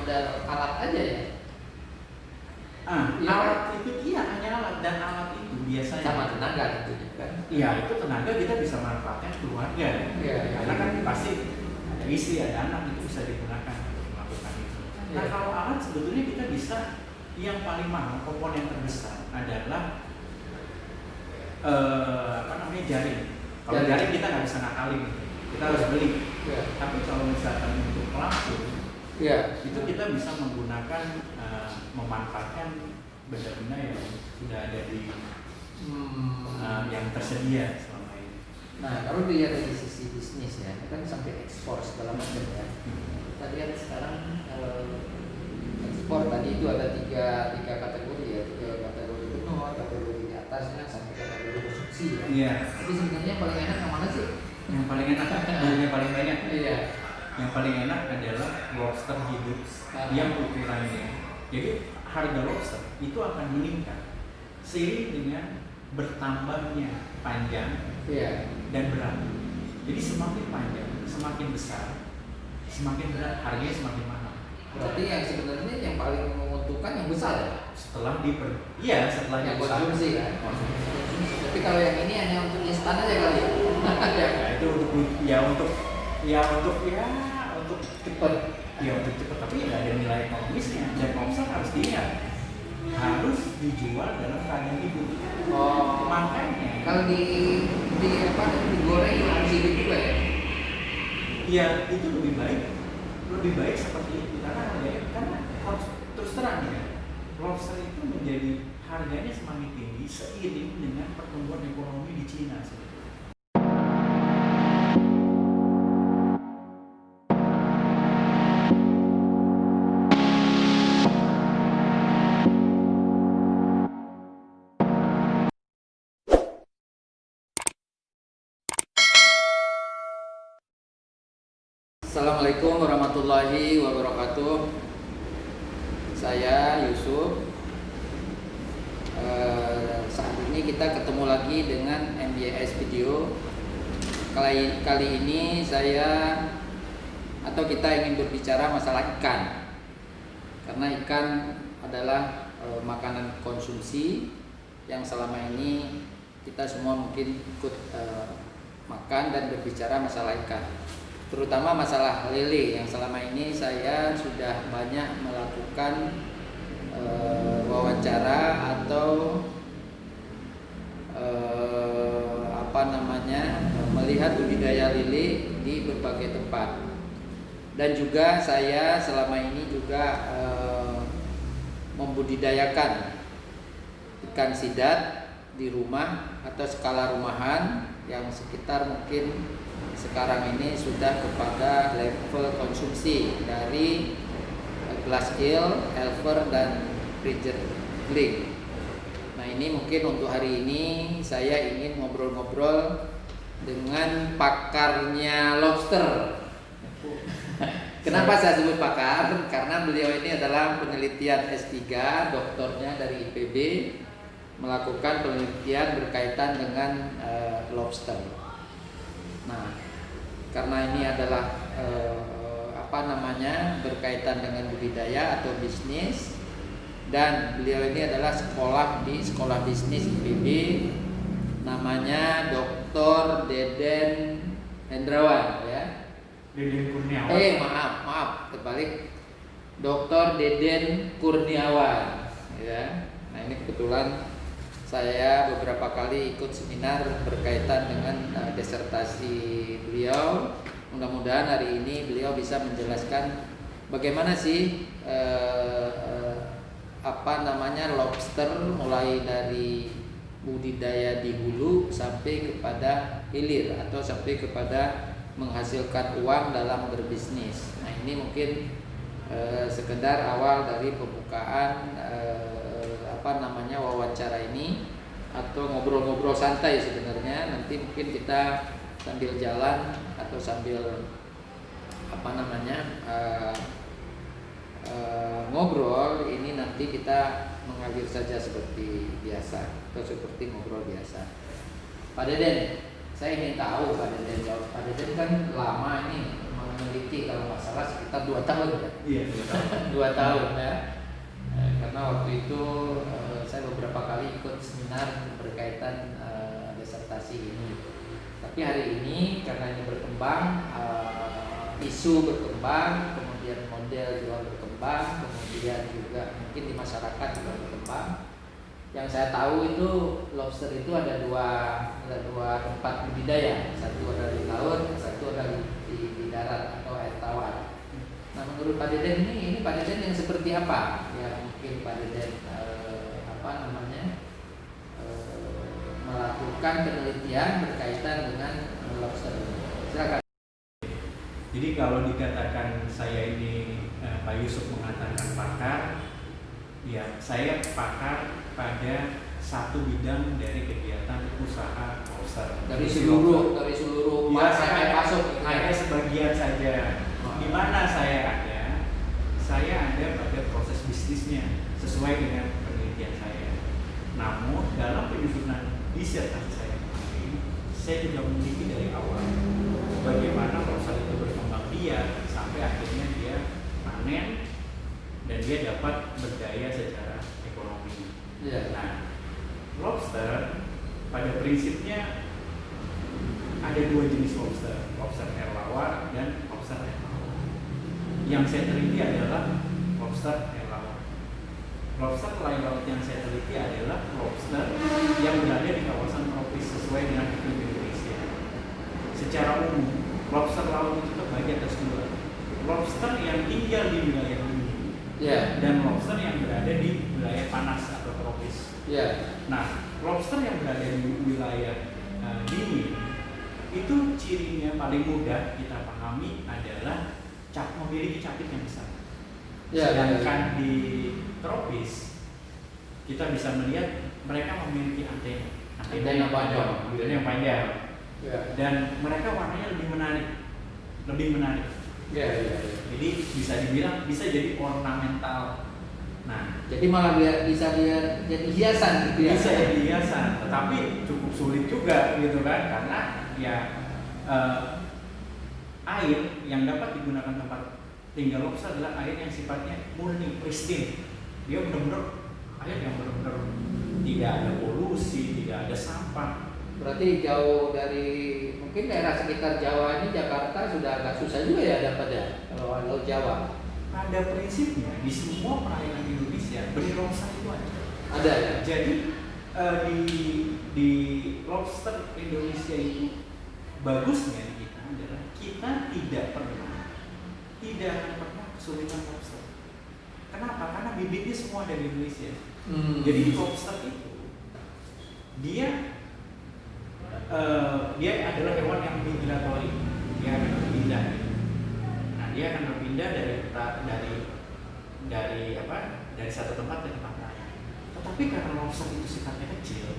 sekedar alat aja ya. Ya, Alat itu hanya alat, dan alat itu biasanya sama tenaga tentunya kan. Iya, itu tenaga kita bisa manfaatkan keluarga. Iya. Karena kan pasti ada istri, ada anak, itu bisa digunakan untuk melakukan itu. Nah, Iya. kalau alat sebetulnya kita bisa, yang paling mahal, komponen terbesar adalah jaring. Kalau jaring kita nggak bisa ngakalin, kita harus beli. Iya. Tapi kalau misalkan untuk pelampung, Iya. itu kita bisa menggunakan, memanfaatkan benda-benda yang sudah ada di yang tersedia selama ini. Nah, kalau dilihat dari sisi bisnis ya, kan sampai ekspor segala macam ya. Kita lihat sekarang ekspor tadi itu ada tiga kategori ya, tiga kategori benua, kategori di atasnya sampai kategori konsumsi ya. Iya. Tapi sebenarnya paling enak yang mana sih? Yang paling enak, yang paling banyak. Iya. Yang paling enak adalah lobster hidup yang ukurannya. Jadi harga lobster itu akan meningkat seiring dengan bertambahnya panjang dan berat. Jadi semakin panjang, semakin besar, semakin berat, harganya semakin mahal. Berarti yang sebenarnya yang paling menguntungkan yang besar ya? Setelah yang konsumsi kan. Tapi kalau yang ini hanya untuk instan aja kali ya. Itu untuk cepat. Ya untuk cepat, tapi nggak ada nilai ekonomisnya. Dan lobster harus diingat, harus dijual dalam keadaan hidup. Makanya kalau digoreng harus hidup juga ya? Ya itu lebih baik seperti itu, karena harus terus terang ya, lobster itu menjadi harganya semakin tinggi seiring dengan pertumbuhan ekonomi di Cina sebetulnya. Assalamualaikum warahmatullahi wabarakatuh. Saya Yusuf. Saat ini kita ketemu lagi dengan MBS Video. Kali ini kita ingin berbicara masalah ikan. Karena ikan adalah makanan konsumsi yang selama ini kita semua mungkin ikut makan dan berbicara masalah ikan. Terutama masalah lele yang selama ini saya sudah banyak melakukan wawancara atau melihat budidaya lele di berbagai tempat. Dan juga saya selama ini juga membudidayakan ikan sidat di rumah atau skala rumahan yang sekitar mungkin sekarang ini sudah kepada level konsumsi dari glass eel, elver, dan frigate. Nah, ini mungkin untuk hari ini saya ingin ngobrol-ngobrol dengan pakarnya lobster. Kenapa saya sebut pakar? Karena beliau ini adalah penelitian S3, doktornya dari IPB, melakukan penelitian berkaitan dengan lobster. Nah, karena ini adalah berkaitan dengan budidaya atau bisnis, dan beliau ini adalah sekolah bisnis IPB, namanya Dr. Deden Hendrawan ya. Deden Kurniawan. Maaf, terbalik. Dr. Deden Kurniawan ya. Nah, ini kebetulan saya beberapa kali ikut seminar berkaitan dengan disertasi beliau. Mudah-mudahan hari ini beliau bisa menjelaskan bagaimana sih lobster mulai dari budidaya di hulu sampai kepada hilir atau sampai kepada menghasilkan uang dalam berbisnis. Nah, ini mungkin sekedar awal dari pembukaan wawancara ini atau ngobrol-ngobrol santai sebenarnya. Nanti mungkin kita sambil jalan atau sambil ngobrol ini nanti kita mengalir saja seperti biasa atau seperti ngobrol biasa. Pak Deden, saya ingin tahu Pak Deden kan lama ini meneliti kalau nggak salah sekitar 2 tahun ya. Iya, 2 tahun. 2 tahun ya. Karena waktu itu saya beberapa kali ikut seminar berkaitan disertasi ini. Tapi hari ini karena ini berkembang, isu berkembang, kemudian model juga berkembang, kemudian juga mungkin di masyarakat juga berkembang. Yang saya tahu itu lobster itu ada dua tempat budidaya, satu ada di laut, satu ada di darat atau air tawar. Nah, menurut Pak Deden ini Pak Deden yang seperti apa? Ya mungkin Pak Deden melakukan penelitian berkaitan dengan lobster. Silakan. Jadi kalau dikatakan saya ini Pak Yusuf mengatakan pakar, ya saya pakar pada satu bidang dari kegiatan usaha lobster. Dari seluruh ya, sampai masuk. Hanya sebagian saja. Di mana saya ada? Saya ada pada proses bisnisnya sesuai dengan penelitian saya. Namun dalam penyusunan disertasi saya kemarin, saya juga memiliki dari awal bagaimana lobster itu berkembang biak sampai akhirnya dia panen dan dia dapat berdaya secara ekonomi. Ya. Nah, lobster pada prinsipnya ada 2 jenis lobster, lobster air lawar dan lobster air laut. Yang saya teliti adalah lobster air laut. Lobster air laut yang saya teliti adalah lobster yang berada di kawasan tropis sesuai dengan iklim Indonesia. Secara umum, lobster laut itu terbagi atas 2. Lobster yang tinggal di wilayah dingin, dan lobster yang berada di wilayah panas atau tropis. Nah, lobster yang berada di wilayah dingin itu cirinya paling mudah kita pahami adalah memiliki capit yang besar. Sedangkan di tropis kita bisa melihat mereka memiliki antena yang panjang, dan mereka warnanya lebih menarik. Jadi bisa dibilang bisa jadi ornamental. Nah, jadi malah bisa jadi hiasan gitu ya. Bisa jadi hiasan, tetapi cukup sulit juga gitu kan, karena ya air yang dapat digunakan tempat tinggal lobster adalah air yang sifatnya murni, pristine. Dia benar-benar air yang benar-benar tidak ada polusi, tidak ada sampah. Berarti jauh dari mungkin daerah sekitar Jawa ini, Jakarta sudah agak susah juga ya dapat ya kalau Laut Jawa. Pada prinsipnya di semua perairan Indonesia benih lobster itu ada. Ada ya. Jadi di lobster Indonesia itu bagusnya kita adalah kita tidak akan pernah kesulitan lobster. Kenapa? Karena bibitnya semua dari Indonesia. Jadi lobster itu dia adalah hewan yang migratori. Dia akan berpindah. Nah, dia akan berpindah dari satu tempat ke tempat lain. Tetapi karena lobster itu sifatnya kecil,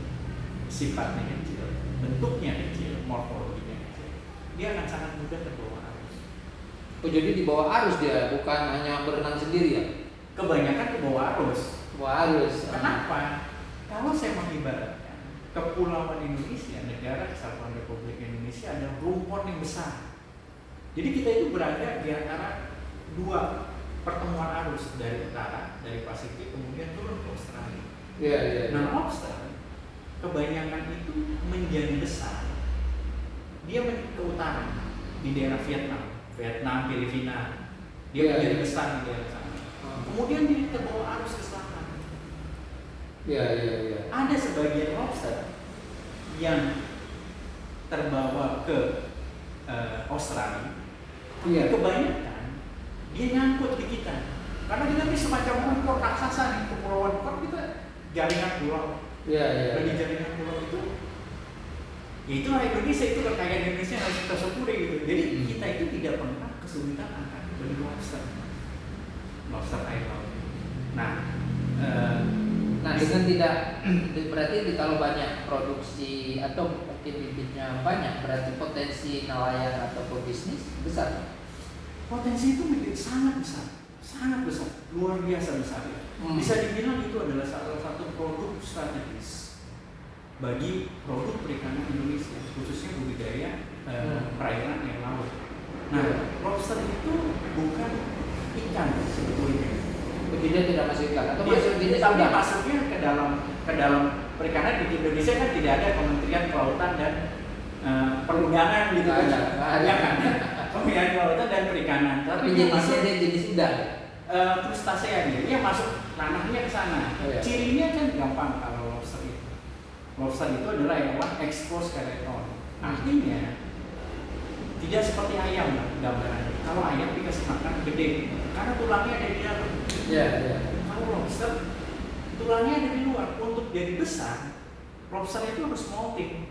bentuknya kecil, morfologinya kecil, dia akan sangat mudah terbawa arus. Oh, jadi di bawah arus dia, bukan hanya berenang sendiri ya? Kebanyakan ke bawah arus. Kenapa? Kalau saya mengibaratkan kepulauan Indonesia, negara Kesatuan Republik Indonesia adalah rumpun yang besar. Jadi kita itu berada di antara 2 pertemuan arus, dari utara, dari Pasifik, kemudian turun ke Australia. Nah, lobster kebanyakan itu menjadi besar. Dia ke utara, di daerah Vietnam, Filipina. Dia menjadi besar di daerah sana. Kemudian dia terbawa arus ke selatan. Ada sebagian lobster yang terbawa ke Australia. Kebanyakan dia nyangkut di kita. Karena kita ini semacam rumput raksasa nih, kepulauan. Kan kita jaringan pulau. Dan di jaringan pulau itu, ya itulah Indonesia, itu kekayaan Indonesia yang harus kita syukuri gitu. Jadi kita itu tidak pernah kesulitan akan benih lobster air laut. Nah, dengan tidak berarti kalau banyak produksi atau mungkin bibitnya banyak, berarti potensi nelayan ataupun bisnis besar. Potensi itu menjadi sangat besar, luar biasa besar. Bisa dibilang itu adalah salah satu produk strategis bagi produk perikanan Indonesia, khususnya budidaya perairan air laut. Nah, lobster itu bukan ikan sebetulnya. Dia tidak masuk ikan atau Dia, masuk jenis tapi udang? masuknya ke dalam perikanan. Di Indonesia kan tidak ada Kementerian Kelautan dan Perundangan gitu kan. Ada kan? Kementerian Kelautan dan Perikanan. Tapi jenisnya dia jenis udang. Krustasea dia masuk ranahnya ke sana. Oh, iya. Cirinya kan gampang kalau lobster itu. Lobster itu adalah hewan ekspor skeleton. Artinya tidak seperti ayam lah gambarannya. Kalau ayam dikasih makan gede, karena tulangnya ada di dalam. Iya. Kalau lobster tulangnya ada di luar. Untuk jadi besar, lobster itu harus molting,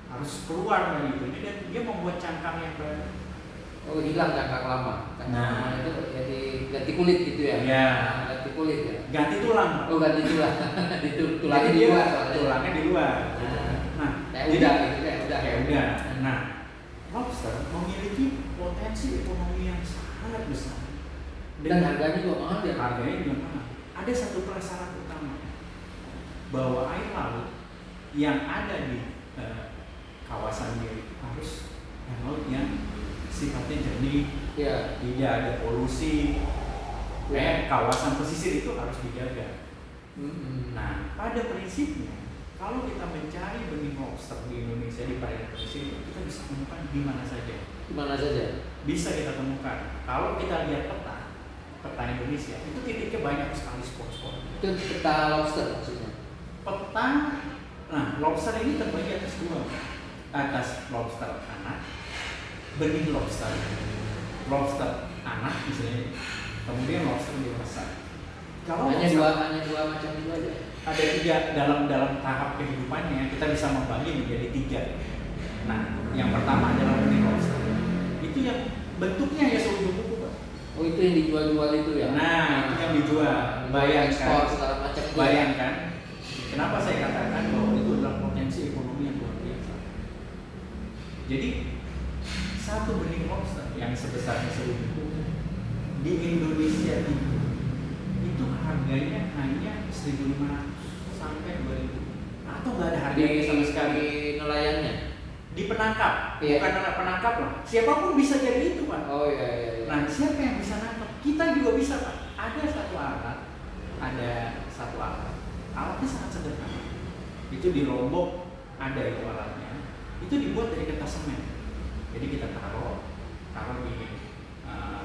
harus keluar dari itu. Dan dia membuat cangkang yang baru. Oh, hilang cangkang lama. Cangkang lama itu jadi ganti kulit gitu ya? Iya. Ganti kulit ya? Ganti tulang. Oh, ganti tulang. Tulangnya Jadi di luar soalnya. tulangnya di luar. Nah, kayak udang gitu kayak udang. Nah, lobster memiliki potensi ekonomi yang sangat besar. Dan harganya juga mahal ya? Harganya juga mahal. Ada satu prasyarat utama, bahwa air laut yang ada di kawasan dia itu harus air laut yang sifatnya jernih, ya. tidak ada polusi. Kawasan pesisir itu harus dijaga. Nah, pada prinsipnya, kalau kita mencari benih lobster di Indonesia di perairan pesisir, kita bisa temukan di mana saja. Di mana saja? Bisa kita temukan. Kalau kita lihat peta Indonesia, itu titiknya banyak sekali spot-spot. Itu peta lobster maksudnya? Peta, nah lobster ini terbagi atas dua, atas lobster anak, benih lobster anak misalnya, kemudian lobster dewasa. Kalau hanya dua macam itu aja. Ada tiga dalam tahap kehidupannya, kita bisa membagi menjadi tiga. Nah, yang pertama adalah benih lobster. Itu yang bentuknya ya seujung kuku, Pak. Oh, itu yang dijual itu ya? Nah, itu yang dijual. Bayangkan, segala macam. bayangkan. Kenapa saya katakan bahwa itu adalah potensi ekonomi yang luar biasa. Jadi satu benih lobster yang sebesarnya seujung kuku di Indonesia itu harganya hanya 1.500 sampai 2.000, atau nggak ada harganya sama sekali. Di nelayannya? Di penangkap, bukan penangkap lah. Siapapun bisa jadi itu, Pak. Oh iya. Nah, siapa yang bisa nangkap? Kita juga bisa, Pak. Ada satu alat. Alatnya sangat sederhana. Itu di Lombok ada itu alatnya. Itu dibuat dari kertas semen. Jadi kita taruh di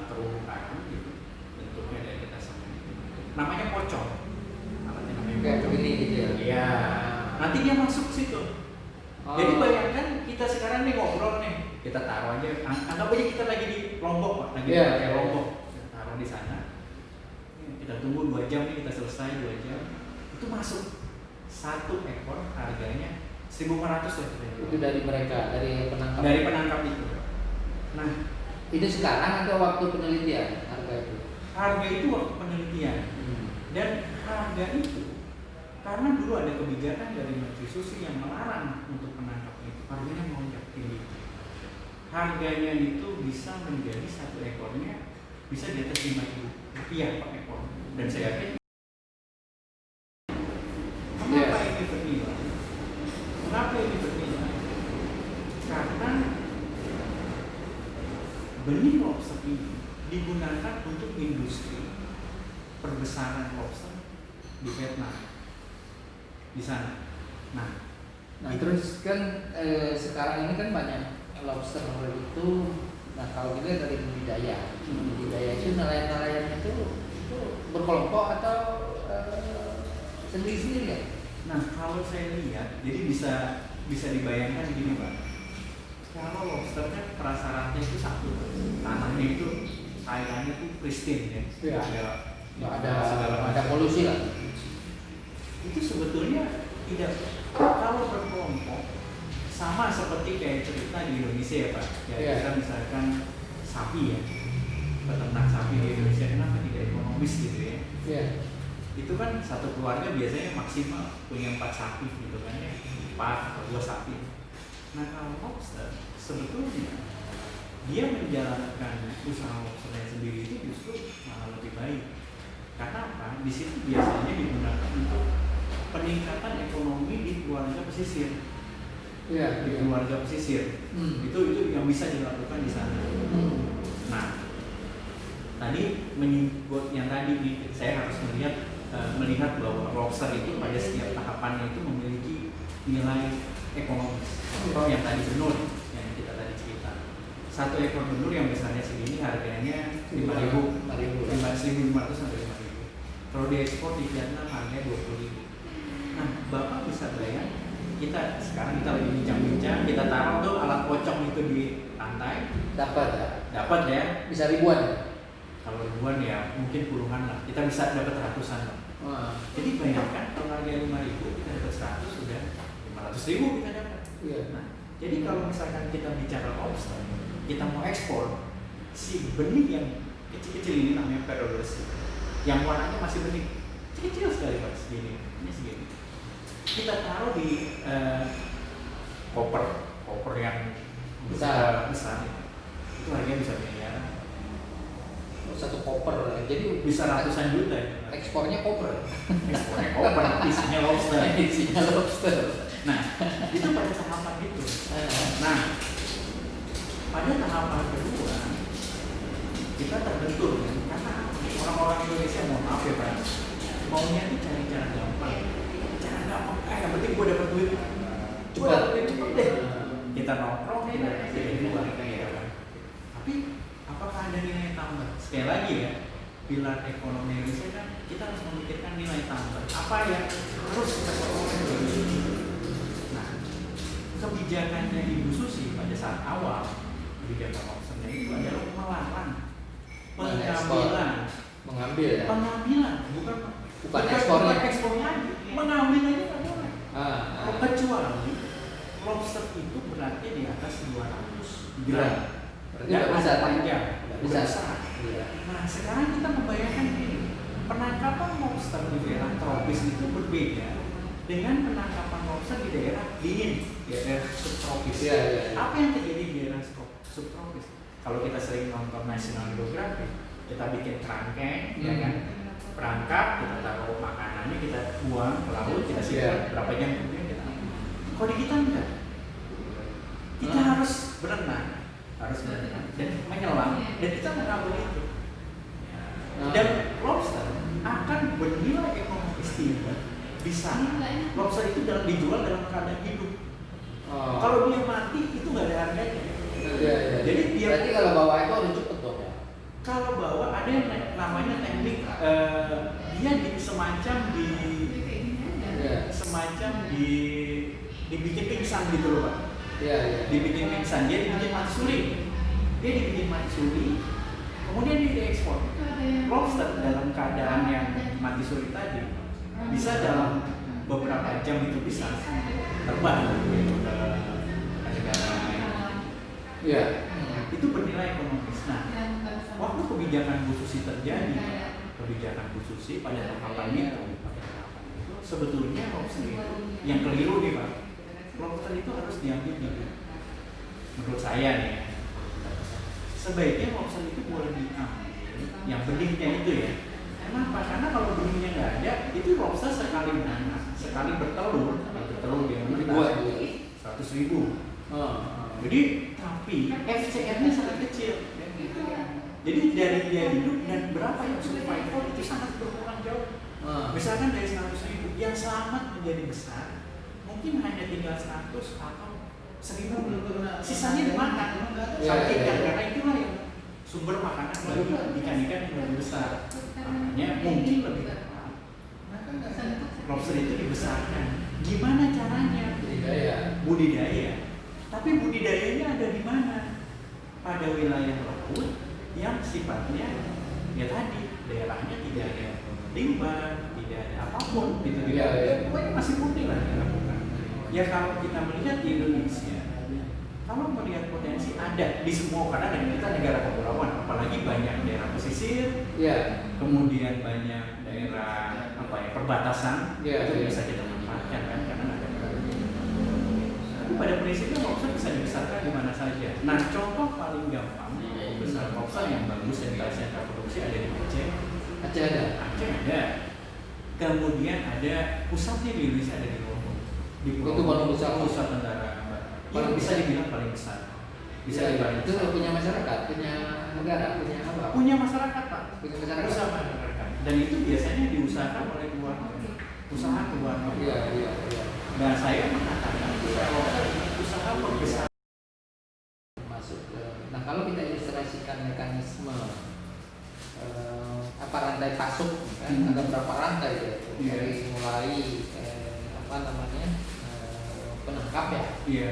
terumbu karang gitu. Bentuknya dari kertas semen. Namanya pocong. Alatnya namanya kayak begini gitu ya? Iya. Nanti dia masuk situ. Jadi bayangkan kita sekarang nih ngobrol nih, kita taruh aja. Anggap aja kita lagi di Lombok, Pak. Lagi di Lombok. Kita taruh di sana. Kita tunggu 2 jam nih, kita selesai 2 jam. Itu masuk. 1 ekor harganya 1.500 lah. Itu dari mereka, dari penangkap. Dari penangkap itu. Nah, itu sekarang atau waktu penelitian harga itu? Harga itu waktu penelitian. Dan harga itu karena dulu ada kebijakan dari Menteri Susi yang melarang untuk penangkap itu, harganya melonjak tinggi. Harganya itu bisa menjadi 1 ekornya bisa di atas 5.000 rupiah per ekor. Dan saya yakin kenapa ini bernilai? Karena benih lobster ini digunakan untuk industri perbesaran lobster di Vietnam, di sana. Nah terus kan sekarang ini kan banyak lobster itu. Nah kalau kita dari budidaya itu nelayan itu berkelompok atau sendiri-sendiri ya? Nah kalau saya lihat, jadi bisa dibayangkan gini, Pak. Kalau lobster kan prasyaratnya itu satu, tanahnya itu cairannya itu pristine ya. Ada polusi lah. Itu sebetulnya tidak, kalau berkelompok sama seperti kayak cerita di Indonesia ya, Pak. Kita misalkan sapi ya, peternak sapi di Indonesia, kenapa tidak ekonomis gitu ya? Itu kan satu keluarga biasanya maksimal punya 4 sapi gitu kan ya, 4 atau 2 sapi. Nah kalau lobster sebetulnya dia menjalankan usaha lobsternya sendiri itu justru malah lebih baik. Karena apa? Di situ biasanya digunakan untuk peningkatan ekonomi di keluarga pesisir. di keluarga pesisir. Itu yang bisa dilakukan di sana. Nah, tadi menyebut yang tadi saya harus melihat bahwa lobster itu pada setiap tahapannya itu memiliki nilai ekonomis. Contoh yang tadi benur yang kita tadi cerita. 1 ekor benur yang besarnya segini harganya 5.500 sampai 5.000. Kalau diekspor di Vietnam harganya 20.000. Nah, Bapak bisa bayang, sekarang kita lagi bincang-bincang, kita taruh tuh alat pocong itu di pantai, dapat ya, bisa ribuan. Kalau ribuan ya mungkin puluhan lah, kita bisa dapat ratusan lah. Jadi bayangkan kalau harga 5.000 kita dapat 100 sudah 500.000 kita dapat. Nah, jadi kalau misalkan kita bicara lobster, kita mau ekspor, si benih yang kecil-kecil ini namanya Pedorus, yang warnanya masih benih kecil sekali Pak, segini, ini segini. Kita taruh di koper yang besar itu harganya bisa miliaran. 1 koper, jadi bisa ratusan juta. Ekspornya koper, isinya lobster. Nah, itu pada tahapan itu. Nah, pada tahapan kedua kita terbentur kan, karena orang-orang Indonesia, mohon maaf ya Pak, maunya itu cari cara gampang. Yang penting gue dapat duit cepet deh. Kita nongkrong kita jual gitu kan. Tapi apakah ada nilai tambah? Sekali lagi ya, pilar ekonomi Indonesia kan kita harus memikirkan nilai tambah. Apa yang harus kita peroleh dari ini? Nah, kebijakannya Ibu Susi pada saat awal kebijakan lobsternya itu adalah melarang pengambilan, bukan ekspor lagi, mengambil aja nggak boleh. Kecuali lobster itu beratnya di atas 200 gram. Nggak besar, panjang, besar. Nah, sekarang kita membayangkan ini, penangkapan lobster di daerah tropis itu berbeda dengan penangkapan lobster di daerah dingin, di daerah subtropis. Apa yang terjadi di daerah subtropis? Kalau kita sering nonton National Geographic, kita bikin kerangkeng, ya kan? Perangkap, kita taruh makanannya, kita buang ke laut, kita simpan berapa jam kemudian kita ambil. Kalau di kita enggak, kita harus berenang dan menyelam, dan kita mengambil itu. Dan lobster akan bernilai ekonomis tinggi bisa lobster itu dijual dalam keadaan hidup. Kalau dia mati itu nggak ada harganya. Jadi berarti kalau bawa itu harus cepet dong ya. Kalau bawa ada yang namanya teknik dia dibikin pingsan gitu loh Pak. Dibikin pingsan, dia dibikin mati suri, kemudian dia diekspor. Lobster dalam keadaan yang mati suri tadi bisa dalam beberapa jam itu bisa terbang gitu ke negara lain. Itu bernilai ekonomis. Nah, waktu kebijakan Bu Susi terjadi, pada tahapan itu sebetulnya lobster itu yang keliru nih Pak. Lobster itu harus diambil hidup. Menurut saya nih, sebaiknya lobster itu boleh diambil yang benihnya itu ya. Kenapa? Karena kalau benihnya nggak ada, itu lobster sekali beranak, sekali bertelur dia buat 100.000. Jadi tapi FCR-nya sangat kecil. Jadi dari dia hidup dan berapa yang survival itu sangat berkurang jauh. Misalkan dari 100.000 yang selamat menjadi besar, mungkin hanya tinggal 100 atau 1.000. Sisanya dimakan sama ikan, karena itulah yang sumber makanan bagi ikan-ikan yang lebih besar. Makanya mungkin lebih tepat lobster itu dibesarkan. Gimana caranya? Budidaya. Tapi budidayanya ada di mana? Pada wilayah laut yang sifatnya ya tadi daerahnya tidak ada limbah, tidak ada apapun gitu. Pokoknya masih putih lah dilakukan. Ya kalau kita melihat di Indonesia, kalau melihat potensi ada di semua, karena kita negara kepulauan, apalagi banyak daerah pesisir, kemudian banyak daerah perbatasan, itu bisa kita manfaatkan kan, karena ada. Tapi pada prinsipnya lobster bisa dibesarkan di mana saja. Nah, contoh paling gampang besar lobster yang bagus dan sentra produksi ada di Aceh. Aceh ada. Kemudian ada pusatnya di Indonesia ada di Lombok. Di Pulau Nusa Tenggara Barat. Itu bisa dibilang paling besar. Bisa dibilang itu punya masyarakat, punya negara, punya apa? Punya masyarakat, Pak. Punya masyarakat. Usaha masyarakat. Dan itu biasanya diusahakan oleh keluarga. Usaha keluarga. Iya. Dan saya mengatakan usaha perbesar. Nah, kalau kita ilustrasikan mekanisme apa rantai pasok, kan ada berapa rantai ya? Dari mulai penangkap ya,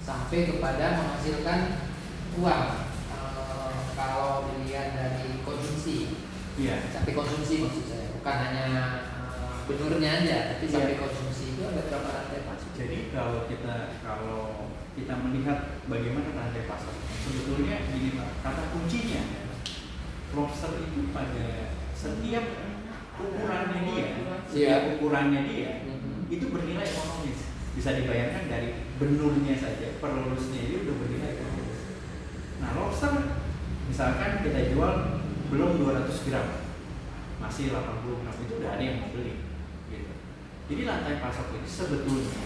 sampai kepada menghasilkan uang. Kalau dilihat dari konsumsi, sampai konsumsi maksud saya, bukan hanya benurnya aja, tapi sampai konsumsi itu ada berapa rantai pasok. Jadi kalau kita melihat bagaimana rantai pasok, sebetulnya gini Pak, kata kuncinya lobster itu pada setiap ukurannya dia, itu bernilai ekonomis. Bisa dibayangkan dari benurnya saja, per lulusnya itu udah bernilai ekonomis. Nah, lobster misalkan kita jual belum 200 gram, masih 80 gram, itu udah ada yang mau beli gitu. Jadi rantai pasok ini sebetulnya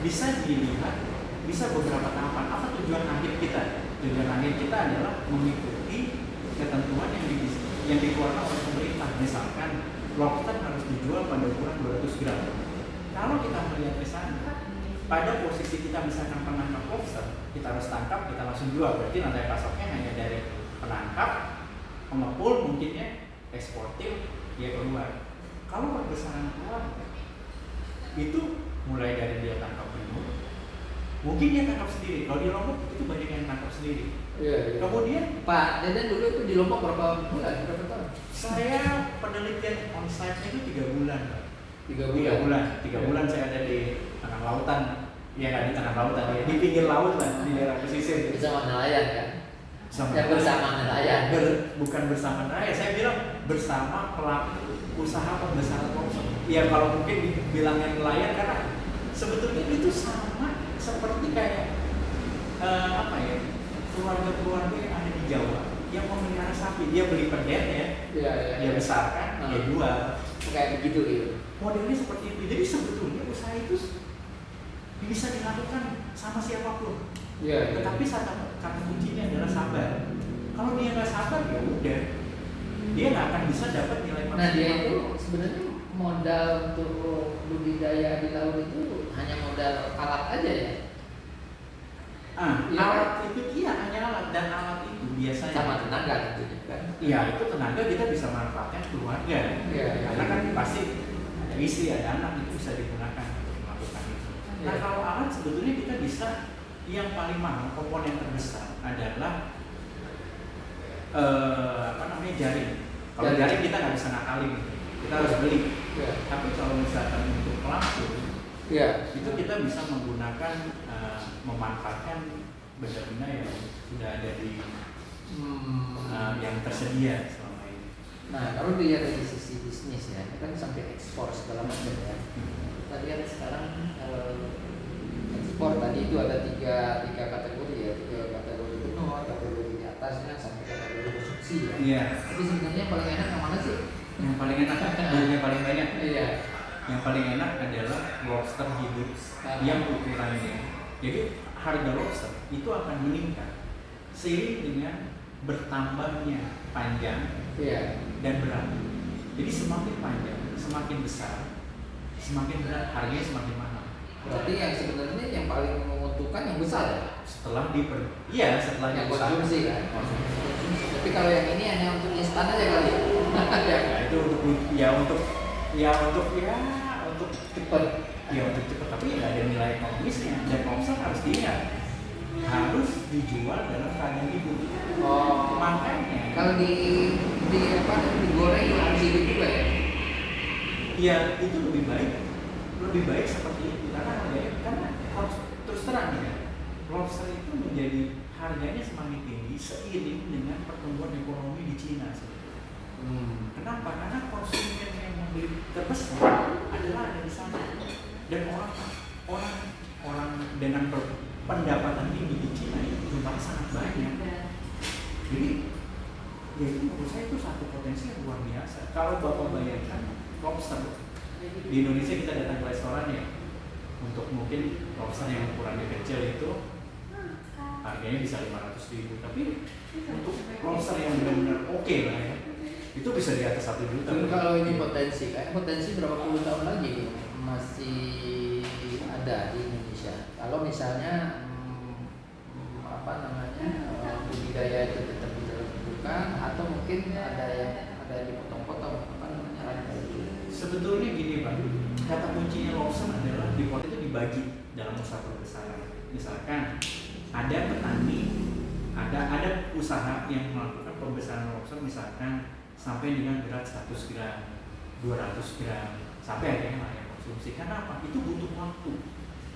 bisa dilihat, bisa beberapa tahapan. Apa tujuan akhir kita? Tujuan akhir kita adalah mengikuti ketentuan yang dikeluarkan oleh pemerintah. Misalkan lobster harus dijual pada ukuran 200 gram. Kalau kita melihat ke sana, pada posisi kita misalkan penangkap lobster, kita harus tangkap, kita langsung jual. Berarti rantai pasoknya hanya dari penangkap, pengepul, mungkinnya eksportir, dia keluar. Kalau perbesaran keluarga, itu mulai dari dia tangkap benur, mungkin dia tangkap sendiri. Kalau di Lombok itu banyak yang tangkap sendiri. Iya. Kemudian Pak Deden dulu itu di Lombok berapa bulan? Berapa tahun? saya penelitian onsite-nya itu 3 bulan, Pak. 3 bulan. 3 bulan saya ada di tengah lautan. Ya nggak di tengah lautan, ya di pinggir laut lah, di daerah pesisir. Bersama nelayan kan? Bersama nelayan. Bukan bersama nelayan, saya bilang bersama pelaku usaha pembesaran lobster. Ya kalau mungkin dibilangnya nelayan, karena sebetulnya itu sama seperti kayak keluarga-keluarga yang ada di Jawa yang memelihara sapi. Dia beli pedet ya, dia besarkan, dia jual. Kayak begitu gitu. Modelnya seperti itu. Jadi sebetulnya usaha itu bisa dilakukan sama siapapun. Tetapi kata kuncinya adalah sabar. Kalau dia nggak sabar, ya udah, dia nggak akan bisa dapat nilai maksimal. Nah, dia itu sebenarnya modal untuk budidaya di laut itu hanya modal alat aja ya. Alat itu hanya alat, dan alat itu biasanya sama tenaga tentunya kan. Iya, itu tenaga kita bisa manfaatkan keluarga. Karena kan pasti ada istri, ada anak, itu bisa digunakan untuk melakukan itu. Nah, kalau alat sebetulnya kita bisa, yang paling mahal, komponen terbesar adalah jaring. Kalau jaring kita nggak bisa ngakalin, kita harus beli. Tapi kalau misalkan untuk pelampung, itu kita bisa menggunakan memanfaatkan benda-benda yang sudah ada di yang tersedia selama ini. Nah, kalau dilihat dari sisi bisnis ya, kan sampai ekspor segala macam ya. Kita lihat sekarang ekspor tadi itu ada tiga kategori ya, 3 kategori benur, kategori di atasnya sampai kategori konsumsi ya. Tapi sebenarnya paling enak yang mana sih? Yang paling enak, yang paling banyak. Yang paling enak adalah lobster hidup yang ukurannya. Jadi harga lobster itu akan meningkat seiring dengan bertambahnya panjang dan berat. Jadi semakin panjang, semakin besar, semakin berat, harganya semakin mahal. Berarti yang sebenarnya yang paling menguntungkan yang besar ya? Setelah yang konsumsi kan? Tapi kalau yang ini hanya untuk instan aja kali ya? Itu untuk cepat. Tapi nggak ada nilai ekonomisnya. Dan lobster harus diingat, harus dijual dalam keadaan hidup. Makanya kalau digoreng harus hidup juga ya? Ya, itu lebih baik seperti itu, karena harus terus terang ya, lobster itu menjadi harganya semakin tinggi seiring dengan pertumbuhan ekonomi di Cina sebetulnya. Kenapa? Karena konsumen yang membeli terbesar adalah ada di sana, dan orang dengan pendapatan tinggi di Cina itu jumlahnya sangat banyak. Jadi ya itu menurut saya itu satu potensi yang luar biasa. Kalau Bapak bayangkan lobster di Indonesia, kita datang ke restoran ya, Untuk mungkin lobster yang ukurannya kecil itu harganya bisa 500.000, tapi untuk lobster yang benar-benar oke lah ya, itu bisa di atas 1 juta. Kalau ini potensi, kayak potensi berapa puluh tahun lagi masih ada di Indonesia. Kalau misalnya apa namanya budidaya itu tetap dilakukan, atau mungkin ada dipotong-potong apa namanya rantai. Sebetulnya gini Pak, kata kuncinya lobster adalah dipotong itu dibagi dalam usaha pembesaran. Misalkan ada petani, ada usaha yang melakukan pembesaran lobster misalkan sampai dengan berat 100 gram, 200 gram, sampai akhirnya layak konsumsi. Karena apa? Itu butuh waktu.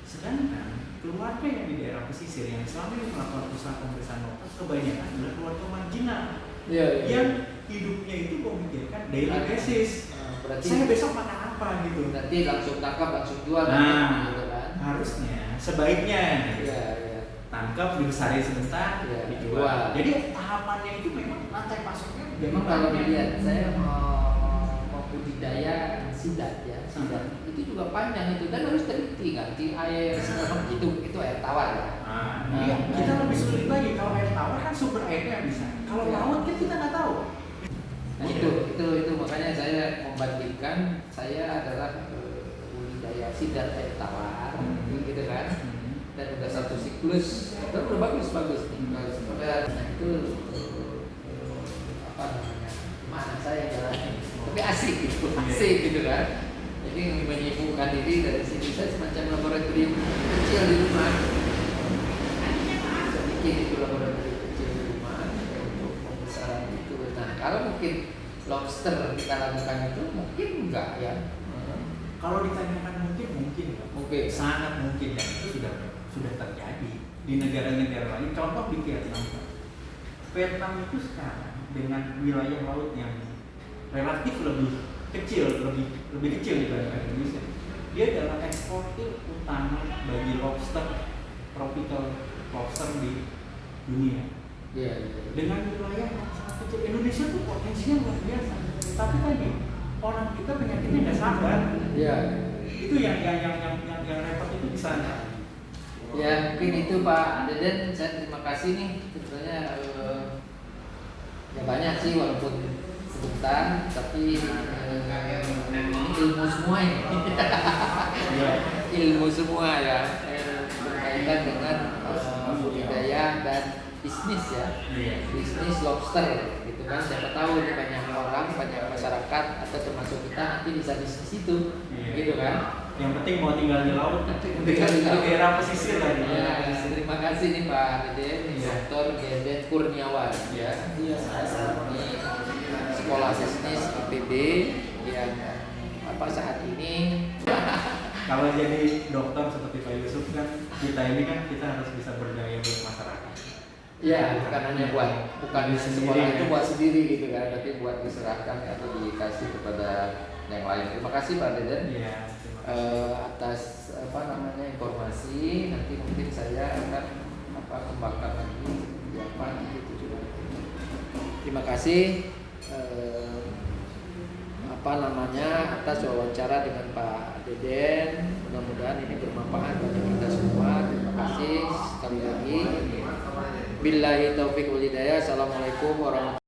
Sedangkan keluarga yang di daerah pesisir yang selama ini melakukan usaha pembesaran lobster kebanyakan adalah keluarga marginal yang hidupnya itu memikirkan daily basis. Berarti Saya besok makan apa gitu. Nanti langsung tangkap, langsung jual gitu kan. Harusnya sebaiknya tangkap, dibesarin sebentar, dijual. Jadi tahapannya itu memang rantai pasoknya. Memang kalau dilihat saya mau budidaya sidat ya, sidat itu juga panjang itu, dan harus teliti ganti air itu air tawar ya. Kita lebih sulit lagi kalau air tawar kan sumber airnya bisa. Kalau laut kan kita nggak tahu. Nah itu makanya saya membandingkan, saya adalah budidaya sidat air tawar, gitu kan. Dan udah satu siklus, itu udah bagus nih. Nah itu apa namanya, mana saya jalannya, tapi asik gitu kan. Jadi menyibukkan diri dari sini, saya semacam laboratorium kecil di rumah. Sedikit itu laboratorium kecil di rumah untuk pembesaran itu. Nah kalau mungkin lobster kita lakukan itu mungkin enggak ya. Kalau ditanyakan mungkin, sangat mungkin, dan itu sudah terjadi di negara-negara lain. Contoh di Vietnam. Vietnam itu sekarang dengan wilayah laut yang relatif lebih kecil dibandingkan Indonesia, dia adalah eksportir utama bagi lobster, tropical lobster di dunia. Dengan wilayah yang sangat kecil, Indonesia tuh potensinya luar biasa. Tapi tadi orang kita penyakitnya nggak sabar. Itu yang repot itu di sana. Ya mungkin itu Pak Deden, saya terima kasih nih. Sebetulnya ya banyak sih walaupun sebentar, tapi ilmu semua ini. Ilmu semua ya, berkaitan dengan budidaya dan bisnis ya, bisnis lobster gitu kan. Siapa tahu nih banyak orang, banyak masyarakat atau termasuk kita nanti bisa bisnis itu, gitu kan. Yang penting mau tinggal di laut, tinggal di daerah pesisir lagi. Terima kasih nih Pak Deden, Dr. Deden Kurniawan ya. Ini sekolah bisnis IPB yang saat ini. Kalau jadi dokter seperti Pak Yusuf kan, kita harus bisa berdaya buat masyarakat. Ya, bukan hanya bukan sekolah itu buat sendiri gitu kan, tapi buat diserahkan atau dikasih kepada yang lain. Terima kasih Pak Deden atas informasi. Nanti mungkin saya akan kembangkan lagi seperti apa gitu juga. Terima kasih atas wawancara dengan Pak Deden. Mudah-mudahan ini bermanfaat bagi kita semua. Terima kasih sekali lagi. Billahi taufiq wal hidayah. Assalamualaikum warahmatullahi wabarakatuh.